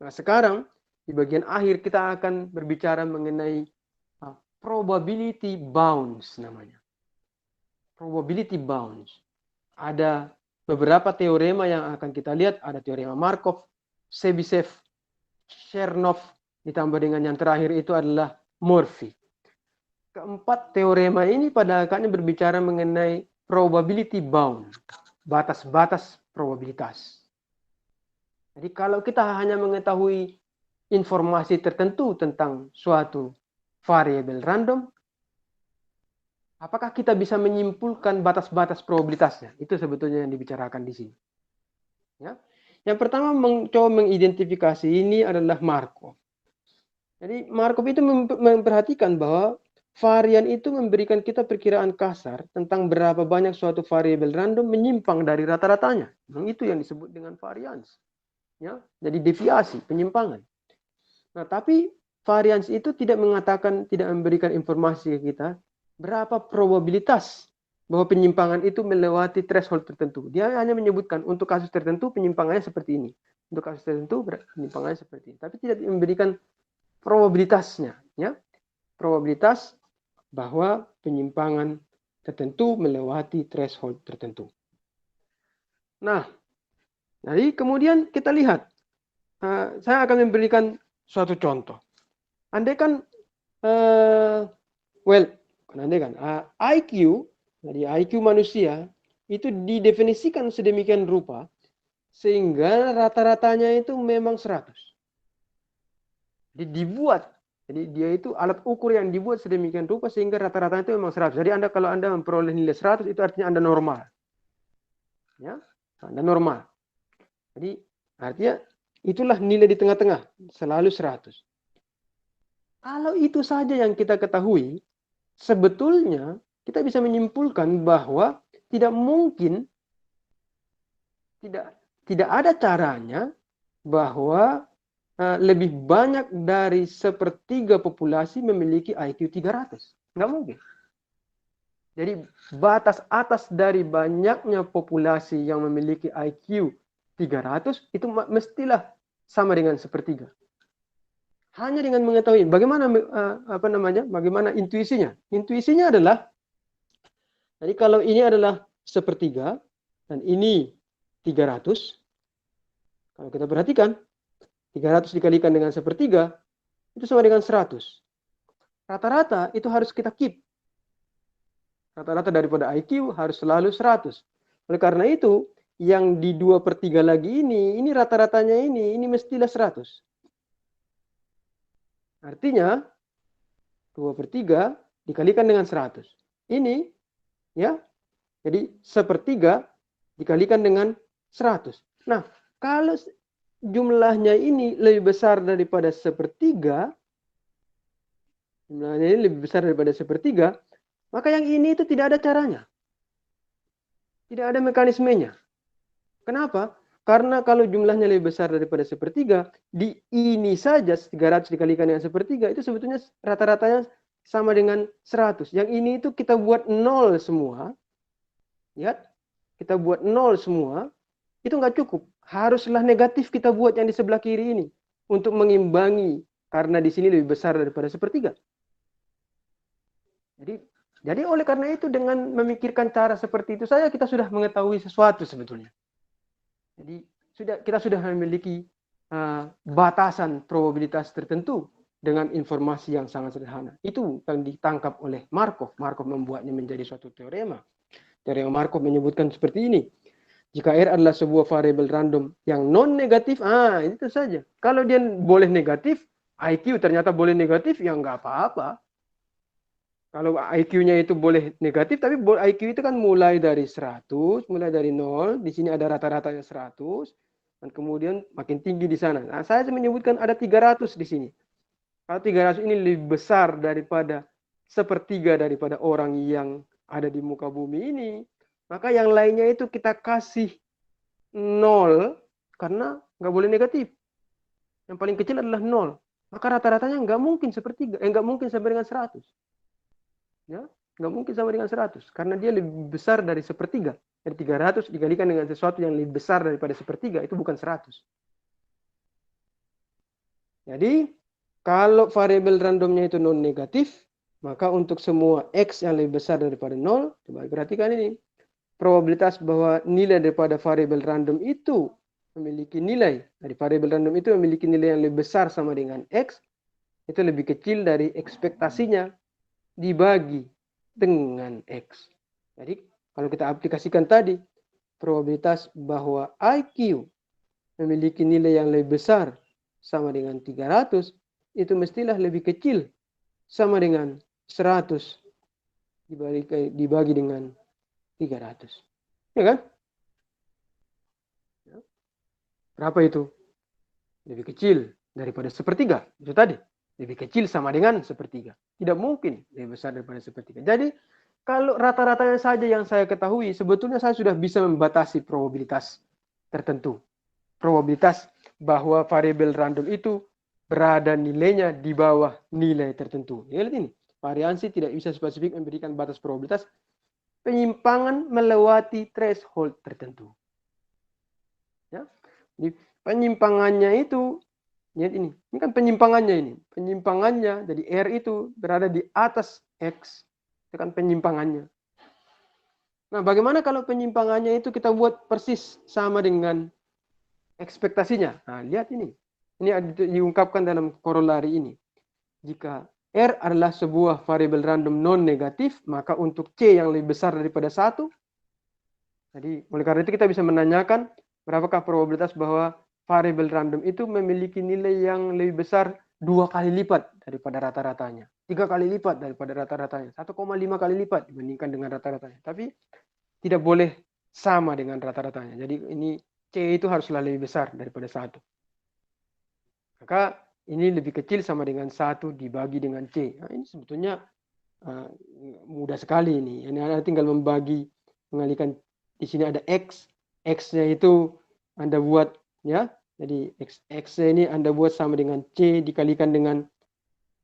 Nah, sekarang di bagian akhir kita akan berbicara mengenai probability bounds namanya. Probability bounds. Ada beberapa teorema yang akan kita lihat. Ada teorema Markov, Chebyshev, Chernoff, ditambah dengan yang terakhir itu adalah Murphy. Keempat teorema ini pada akhirnya berbicara mengenai probability bound, batas-batas probabilitas. Jadi kalau kita hanya mengetahui informasi tertentu tentang suatu variabel random, apakah kita bisa menyimpulkan batas-batas probabilitasnya? Itu sebetulnya yang dibicarakan di sini. Ya. Yang pertama mencoba mengidentifikasi ini adalah Markov. Jadi Markov itu memperhatikan bahwa varian itu memberikan kita perkiraan kasar tentang berapa banyak suatu variabel random menyimpang dari rata-ratanya. Itu yang disebut dengan varians. Ya, jadi deviasi, penyimpangan. Nah, tapi varians itu tidak mengatakan, tidak memberikan informasi ke kita berapa probabilitas bahwa penyimpangan itu melewati threshold tertentu. Dia hanya menyebutkan untuk kasus tertentu penyimpangannya seperti ini. Untuk kasus tertentu penyimpangannya seperti ini. Tapi tidak memberikan probabilitasnya, ya, probabilitas bahwa penyimpangan tertentu melewati threshold tertentu. Nah, jadi kemudian kita lihat, saya akan memberikan suatu contoh. Andai kan, IQ, jadi IQ manusia itu didefinisikan sedemikian rupa sehingga rata-ratanya itu memang 100. Jadi dibuat, jadi dia itu alat ukur yang dibuat sedemikian rupa sehingga rata-ratanya itu memang 100. Jadi kalau Anda memperoleh nilai 100 itu artinya Anda normal. Ya, Anda normal. Jadi artinya itulah nilai di tengah-tengah, selalu 100. Kalau itu saja yang kita ketahui, sebetulnya kita bisa menyimpulkan bahwa tidak mungkin, tidak ada caranya bahwa lebih banyak dari sepertiga populasi memiliki IQ 300. Nggak mungkin. Jadi batas atas dari banyaknya populasi yang memiliki IQ 300 itu mestilah sama dengan sepertiga. Hanya dengan mengetahui bagaimana bagaimana intuisinya. Intuisinya adalah, jadi kalau ini adalah sepertiga dan ini 300, kalau kita perhatikan 300 dikalikan dengan sepertiga itu sama dengan 100. Rata-rata itu harus kita keep. Rata-rata daripada IQ harus selalu 100. Oleh karena itu, yang di 2/3 lagi ini rata-ratanya ini mestilah 100. Artinya 2/3 dikalikan dengan 100. Ini, ya, jadi sepertiga dikalikan dengan 100. Nah, kalau jumlahnya ini lebih besar daripada sepertiga, jumlahnya ini lebih besar daripada sepertiga, maka yang ini itu tidak ada caranya. Tidak ada mekanismenya. Kenapa? Karena kalau jumlahnya lebih besar daripada sepertiga, di ini saja 300 dikalikan dengan sepertiga, itu sebetulnya rata-ratanya sama dengan 100. Yang ini itu kita buat 0 semua. Lihat, kita buat 0 semua, itu nggak cukup. Haruslah negatif kita buat yang di sebelah kiri ini. Untuk mengimbangi, karena di sini lebih besar daripada sepertiga. Jadi oleh karena itu dengan memikirkan cara seperti itu saja kita sudah mengetahui sesuatu sebetulnya. Jadi kita sudah memiliki batasan probabilitas tertentu dengan informasi yang sangat sederhana. Itu yang ditangkap oleh Markov. Markov membuatnya menjadi suatu teorema. Teorema Markov menyebutkan seperti ini. Jika R adalah sebuah variabel random yang non negatif, itu saja. Kalau dia boleh negatif, IQ ternyata boleh negatif, ya nggak apa-apa. Kalau IQ-nya itu boleh negatif, tapi IQ itu kan mulai dari 100, mulai dari 0, di sini ada rata-ratanya 100, dan kemudian makin tinggi di sana. Nah, saya menyebutkan ada 300 di sini. Kalau 300 ini lebih besar daripada sepertiga daripada orang yang ada di muka bumi ini, maka yang lainnya itu kita kasih 0, karena nggak boleh negatif. Yang paling kecil adalah 0. Maka rata-ratanya nggak mungkin sepertiga, nggak mungkin sampai dengan 100. Ya, nggak mungkin sama dengan 100 karena dia lebih besar dari sepertiga. Dari 300 dikalikan dengan sesuatu yang lebih besar daripada sepertiga itu bukan 100. Jadi, kalau variabel randomnya itu non negatif, maka untuk semua X yang lebih besar daripada 0, coba perhatikan ini. Probabilitas bahwa nilai daripada variabel random itu memiliki nilai, dari variabel random itu memiliki nilai yang lebih besar sama dengan X, itu lebih kecil dari ekspektasinya dibagi dengan X. Jadi, kalau kita aplikasikan tadi, probabilitas bahwa IQ memiliki nilai yang lebih besar sama dengan 300, itu mestilah lebih kecil sama dengan 100 dibagi dengan 300. Ya kan? Berapa itu? Lebih kecil daripada sepertiga. Itu tadi. Lebih kecil sama dengan sepertiga. Tidak mungkin lebih besar daripada sepertiga. Jadi, kalau rata-ratanya saja yang saya ketahui, sebetulnya saya sudah bisa membatasi probabilitas tertentu. Probabilitas bahwa variabel random itu berada nilainya di bawah nilai tertentu. Ya, lihat ini. Variansi tidak bisa spesifik memberikan batas probabilitas penyimpangan melewati threshold tertentu. Ya. Jadi penyimpangannya itu, lihat ini kan penyimpangannya ini. Penyimpangannya, jadi R itu berada di atas X. Itu kan penyimpangannya. Nah, bagaimana kalau penyimpangannya itu kita buat persis sama dengan ekspektasinya? Nah, lihat ini. Ini diungkapkan dalam korolari ini. Jika R adalah sebuah variabel random non negatif, maka untuk C yang lebih besar daripada 1, jadi oleh karena itu kita bisa menanyakan berapakah probabilitas bahwa variabel random itu memiliki nilai yang lebih besar 2 kali lipat daripada rata-ratanya, 3 kali lipat daripada rata-ratanya, 1,5 kali lipat dibandingkan dengan rata-ratanya. Tapi tidak boleh sama dengan rata-ratanya. Jadi ini C itu haruslah lebih besar daripada 1. Maka ini lebih kecil sama dengan 1 dibagi dengan C. Nah, ini sebetulnya mudah sekali ini. Ini Anda tinggal mengalihkan. Di sini ada X. X-nya itu Anda buat, ya. Jadi X-nya ini Anda buat sama dengan C dikalikan dengan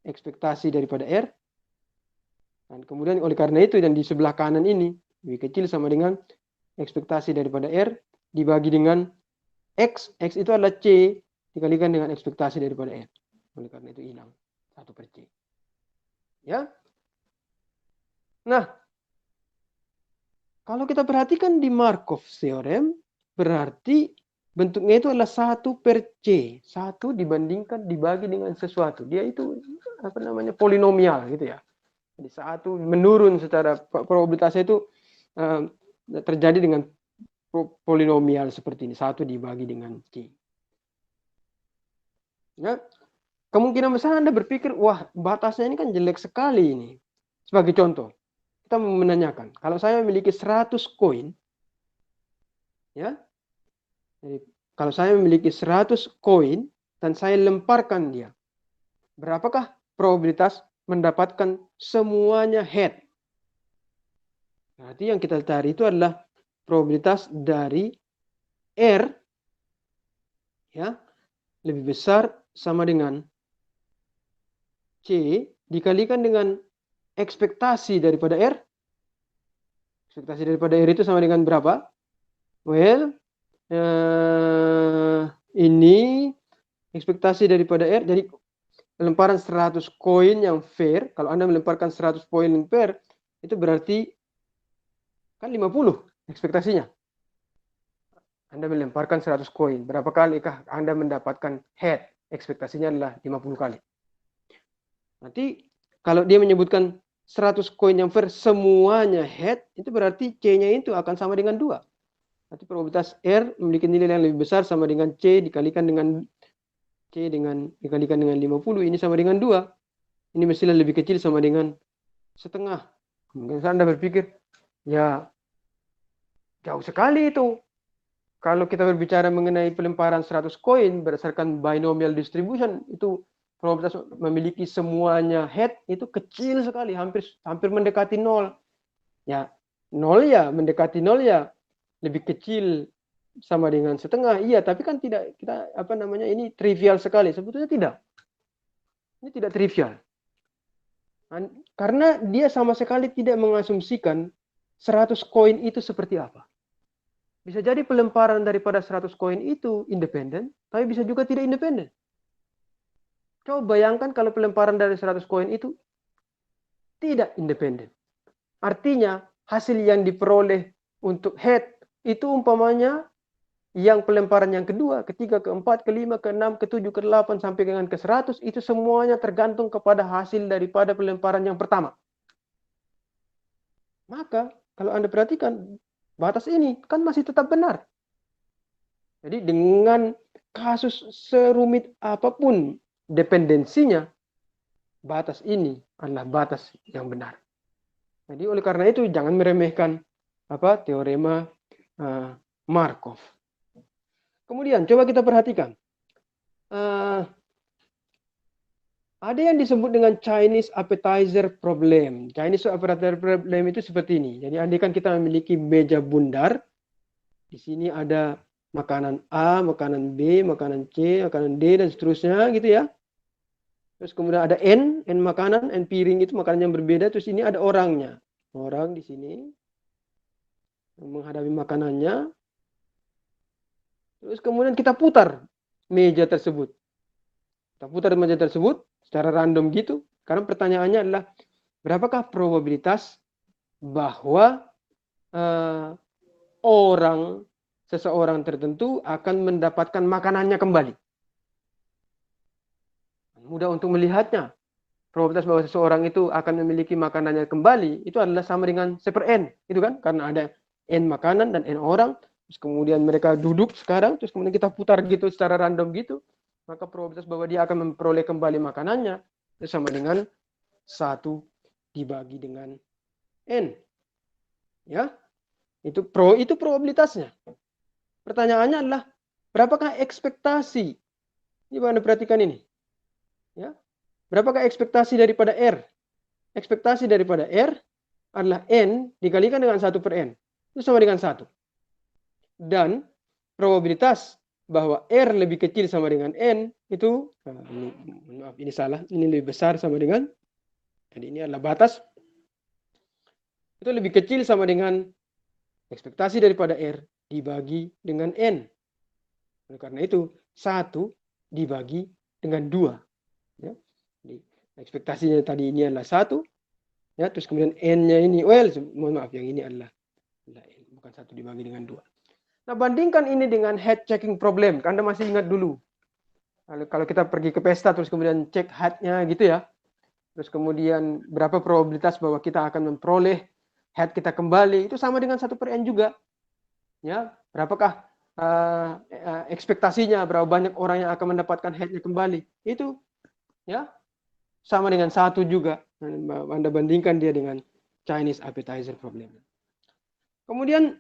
ekspektasi daripada R. Dan kemudian oleh karena itu dan di sebelah kanan ini lebih kecil sama dengan ekspektasi daripada R dibagi dengan X. X itu adalah C dikalikan dengan ekspektasi daripada R. Oleh karena itu hilang 1/C. Ya. Nah, kalau kita perhatikan di Markov theorem, berarti bentuknya itu adalah 1/C. 1 dibandingkan dibagi dengan sesuatu. Dia itu polinomial gitu ya. Jadi 1 menurun secara probabilitasnya itu terjadi dengan polinomial seperti ini. 1 dibagi dengan C. Ya. Kemungkinan besar Anda berpikir, wah batasnya ini kan jelek sekali ini. Sebagai contoh, kita menanyakan, kalau saya memiliki 100 koin, ya, jadi kalau saya memiliki 100 koin dan saya lemparkan dia, berapakah probabilitas mendapatkan semuanya head? Berarti yang kita cari itu adalah probabilitas dari R, ya, lebih besar sama dengan C dikalikan dengan ekspektasi daripada R. Ekspektasi daripada R itu sama dengan berapa? Well, ini ekspektasi daripada R. Jadi lemparan 100 koin yang fair. Kalau Anda melemparkan 100 koin yang fair, itu berarti kan 50 ekspektasinya. Anda melemparkan 100 koin. Berapa kalikah Anda mendapatkan head? Ekspektasinya adalah 50 kali. Nanti kalau dia menyebutkan 100 koin yang fair semuanya head, itu berarti C-nya itu akan sama dengan 2. Nanti probabilitas R memiliki nilai yang lebih besar sama dengan C dikalikan dengan C dikalikan dengan 50. Ini sama dengan 2. Ini mestilah lebih kecil sama dengan setengah. Mungkin Anda berpikir, ya jauh sekali itu. Kalau kita berbicara mengenai pelemparan 100 koin berdasarkan binomial distribution, itu probabilitas memiliki semuanya head itu kecil sekali, hampir mendekati 0. Ya, 0 ya, mendekati 0 ya, lebih kecil sama dengan setengah. Iya, tapi kan tidak, kita ini trivial sekali. Sebetulnya tidak. Ini tidak trivial. Karena dia sama sekali tidak mengasumsikan 100 koin itu seperti apa. Bisa jadi pelemparan daripada 100 koin itu independen, tapi bisa juga tidak independen. Coba bayangkan kalau pelemparan dari 100 koin itu tidak independen. Artinya hasil yang diperoleh untuk head itu umpamanya yang pelemparan yang kedua, ketiga, keempat, kelima, keenam, ketujuh, ke-8 sampai dengan ke-100 itu semuanya tergantung kepada hasil daripada pelemparan yang pertama. Maka kalau Anda perhatikan batas ini kan masih tetap benar. Jadi dengan kasus serumit apapun dependensinya, batas ini adalah batas yang benar. Jadi oleh karena itu jangan meremehkan teorema Markov. Kemudian coba kita perhatikan. Ada yang disebut dengan Chinese appetizer problem. Chinese appetizer problem itu seperti ini. Jadi andai kan kita memiliki meja bundar, di sini ada makanan A, makanan B, makanan C, makanan D dan seterusnya gitu ya. Terus kemudian ada N makanan, N piring itu makanan yang berbeda. Terus ini ada orangnya. Orang di sini menghadapi makanannya. Terus kemudian kita putar meja tersebut. Kita putar meja tersebut secara random gitu. Karena pertanyaannya adalah berapakah probabilitas bahwa seseorang tertentu akan mendapatkan makanannya kembali. Mudah untuk melihatnya. Probabilitas bahwa seseorang itu akan memiliki makanannya kembali itu adalah sama dengan 1/n, itu kan? Karena ada n makanan dan n orang. Terus kemudian mereka duduk sekarang, terus kemudian kita putar gitu secara random gitu, maka probabilitas bahwa dia akan memperoleh kembali makanannya itu sama dengan 1 dibagi dengan n. Ya, itu probabilitasnya. Pertanyaannya adalah berapakah ekspektasi? Ini Anda perhatikan ini. Ya. Berapakah ekspektasi daripada R? Ekspektasi daripada R adalah N dikalikan dengan 1/n. Itu sama dengan 1. Dan probabilitas bahwa R lebih kecil sama dengan N itu, maaf ini salah, ini lebih besar sama dengan, jadi ini adalah batas, itu lebih kecil sama dengan ekspektasi daripada R dibagi dengan N. Oleh karena itu, 1 dibagi dengan 2. Ya. Jadi, ekspektasinya tadi ini adalah 1. Ya, terus kemudian N-nya ini, mohon maaf, yang ini adalah N, bukan 1 dibagi dengan 2. Nah, bandingkan ini dengan head checking problem. Anda masih ingat dulu. Kalau kita pergi ke pesta, terus kemudian cek head-nya gitu ya. Terus kemudian berapa probabilitas bahwa kita akan memperoleh head kita kembali. Itu sama dengan 1/n juga. Ya, berapakah ekspektasinya, berapa banyak orang yang akan mendapatkan head-nya kembali. Itu ya sama dengan 1 juga. Anda bandingkan dia dengan Chinese appetizer problem. Kemudian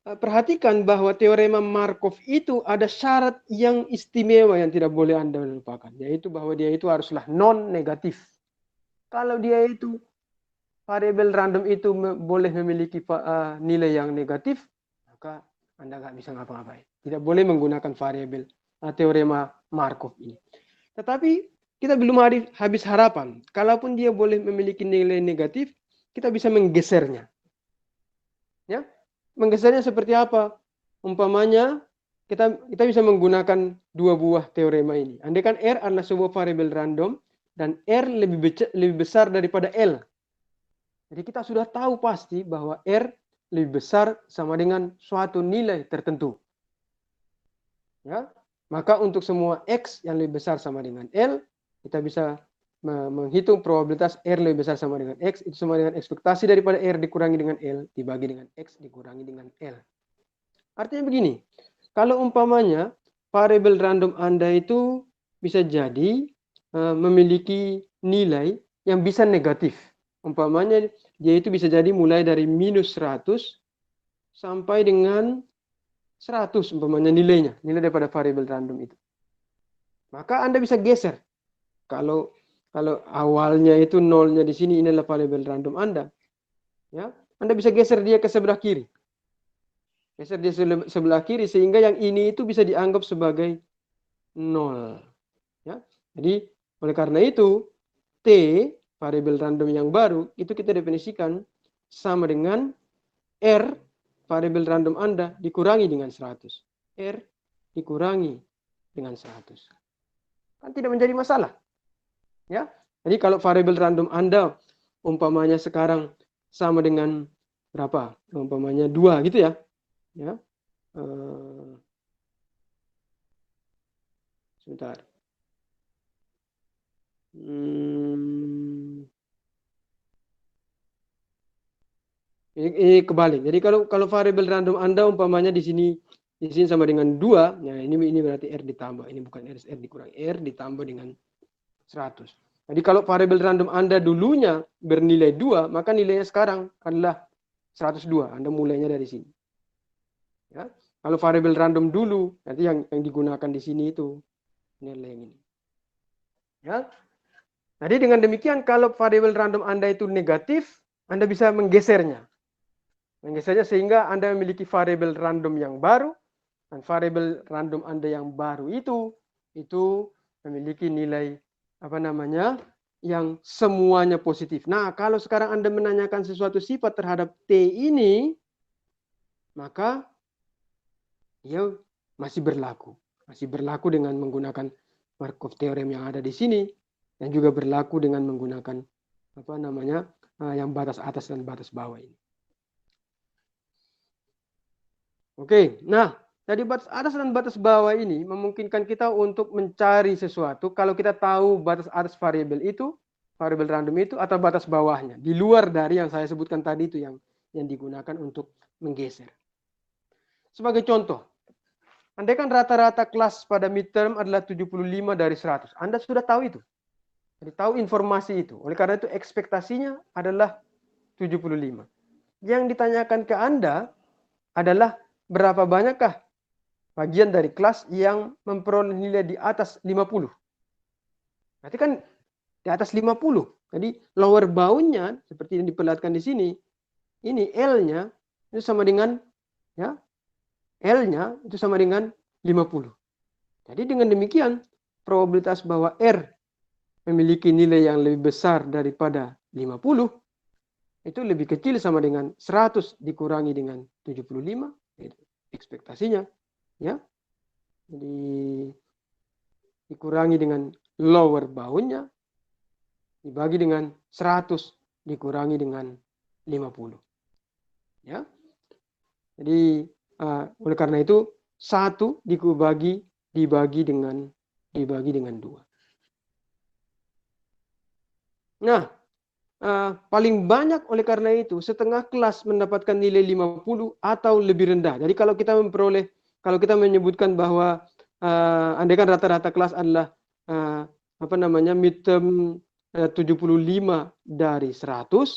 perhatikan bahwa teorema Markov itu ada syarat yang istimewa yang tidak boleh Anda lupakan, yaitu bahwa dia itu haruslah non-negatif. Kalau dia itu variabel random itu boleh memiliki nilai yang negatif, maka Anda nggak bisa ngapa-ngapain. Tidak boleh menggunakan variabel teorema Markov ini. Tetapi kita belum habis harapan. Kalaupun dia boleh memiliki nilai negatif, kita bisa menggesernya. Ya, menggesernya seperti apa? Umpamanya kita bisa menggunakan 2 buah teorema ini. Andai kan R adalah sebuah variabel random dan R lebih besar daripada L. Jadi kita sudah tahu pasti bahwa R lebih besar sama dengan suatu nilai tertentu. Ya, maka untuk semua X yang lebih besar sama dengan L, kita bisa menghitung probabilitas R lebih besar sama dengan X, itu sama dengan ekspektasi daripada R dikurangi dengan L, dibagi dengan X dikurangi dengan L. Artinya begini, kalau umpamanya variabel random Anda itu bisa jadi memiliki nilai yang bisa negatif. Umpamanya dia itu bisa jadi mulai dari -100 sampai dengan 100 umpamanya nilai daripada variabel random itu. Maka Anda bisa geser. Kalau awalnya itu nolnya di sini, ini adalah variabel random Anda. Ya, Anda bisa geser dia ke sebelah kiri. Geser dia sebelah kiri sehingga yang ini itu bisa dianggap sebagai 0. Ya. Jadi oleh karena itu T variabel random yang baru itu kita definisikan sama dengan R variabel random Anda dikurangi dengan 100. R dikurangi dengan 100. Kan tidak menjadi masalah. Ya. Jadi kalau variabel random Anda umpamanya sekarang sama dengan berapa? Umpamanya 2 gitu ya. Ya. Sebentar. Ini kebalik. Jadi kalau variabel random Anda umpamanya di sini sama dengan 2, nah ini berarti R ditambah. Ini bukan R dikurangi. R ditambah dengan 100. Jadi kalau variabel random Anda dulunya bernilai 2, maka nilainya sekarang adalah 102. Anda mulainya dari sini. Ya. Kalau variabel random dulu, nanti yang digunakan di sini itu nilai yang ini. Ya. Jadi dengan demikian kalau variabel random Anda itu negatif, Anda bisa menggesernya. Menggesernya sehingga Anda memiliki variabel random yang baru, dan variabel random Anda yang baru itu memiliki nilai yang semuanya positif. Nah, kalau sekarang Anda menanyakan sesuatu sifat terhadap T ini, maka ia masih berlaku. Masih berlaku dengan menggunakan Markov theorem yang ada di sini, dan juga berlaku dengan menggunakan yang batas atas dan batas bawah ini. Oke, nah jadi batas atas dan batas bawah ini memungkinkan kita untuk mencari sesuatu kalau kita tahu batas atas variabel itu, variabel random itu, atau batas bawahnya. Di luar dari yang saya sebutkan tadi itu yang digunakan untuk menggeser. Sebagai contoh, andaikan rata-rata kelas pada midterm adalah 75 dari 100. Anda sudah tahu itu. Jadi tahu informasi itu. Oleh karena itu ekspektasinya adalah 75. Yang ditanyakan ke Anda adalah berapa banyakkah bagian dari kelas yang memperoleh nilai di atas 50. Berarti kan di atas 50. Jadi lower bound-nya seperti yang diperlihatkan di sini, ini L-nya itu sama dengan L-nya itu sama dengan 50. Jadi dengan demikian probabilitas bahwa R memiliki nilai yang lebih besar daripada 50 itu lebih kecil sama dengan 100 dikurangi dengan 75, itu ekspektasinya, ya. Jadi dikurangi dengan lower bound-nya dibagi dengan 100 dikurangi dengan 50. Ya. Jadi oleh karena itu 1 dibagi dengan 2. Nah, paling banyak oleh karena itu setengah kelas mendapatkan nilai 50 atau lebih rendah. Jadi kalau kita menyebutkan bahwa andaikan rata-rata kelas adalah midterm 75 dari 100,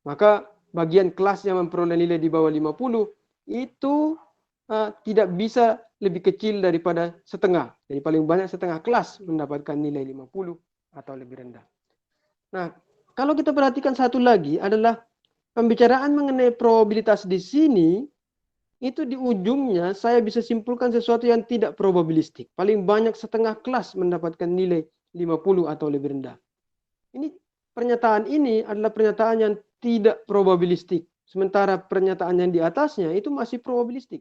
maka bagian kelas yang memperoleh nilai di bawah 50 itu tidak bisa lebih kecil daripada setengah. Jadi paling banyak setengah kelas mendapatkan nilai 50 atau lebih rendah. Nah, kalau kita perhatikan satu lagi adalah pembicaraan mengenai probabilitas di sini, itu di ujungnya saya bisa simpulkan sesuatu yang tidak probabilistik. Paling banyak setengah kelas mendapatkan nilai 50 atau lebih rendah. Pernyataan ini adalah pernyataan yang tidak probabilistik. Sementara pernyataan yang di atasnya itu masih probabilistik.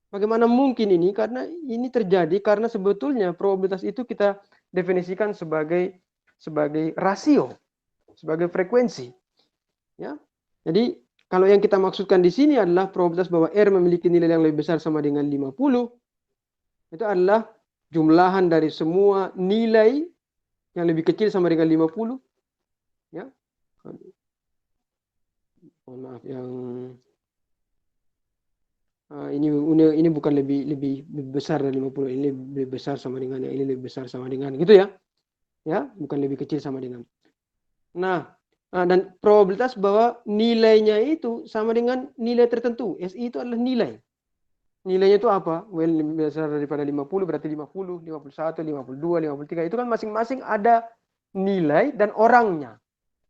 Bagaimana mungkin ini? Karena ini terjadi karena sebetulnya probabilitas itu kita definisikan sebagai rasio, sebagai frekuensi. Ya. Jadi kalau yang kita maksudkan di sini adalah probabilitas bahwa R memiliki nilai yang lebih besar sama dengan 50, itu adalah jumlahan dari semua nilai yang lebih kecil sama dengan 50. Ya. Mohon maaf yang ini bukan lebih besar dari 50, ini lebih besar sama dengan yang ini lebih besar sama dengan gitu ya. Ya, bukan lebih kecil sama dengan. Nah, dan probabilitas bahwa nilainya itu sama dengan nilai tertentu. SI itu adalah nilai. Nilainya itu apa? Well, lebih besar daripada 50 berarti 50, 51, 52, 53. Itu kan masing-masing ada nilai dan orangnya.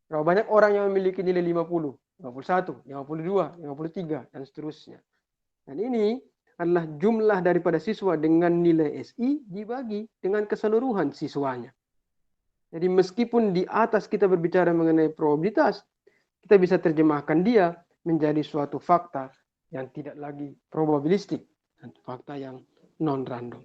Berapa banyak orang yang memiliki nilai 50, 51, 52, 53 dan seterusnya. Dan ini adalah jumlah daripada siswa dengan nilai SI dibagi dengan keseluruhan siswanya. Jadi meskipun di atas kita berbicara mengenai probabilitas, kita bisa terjemahkan dia menjadi suatu fakta yang tidak lagi probabilistik. fakta yang non random.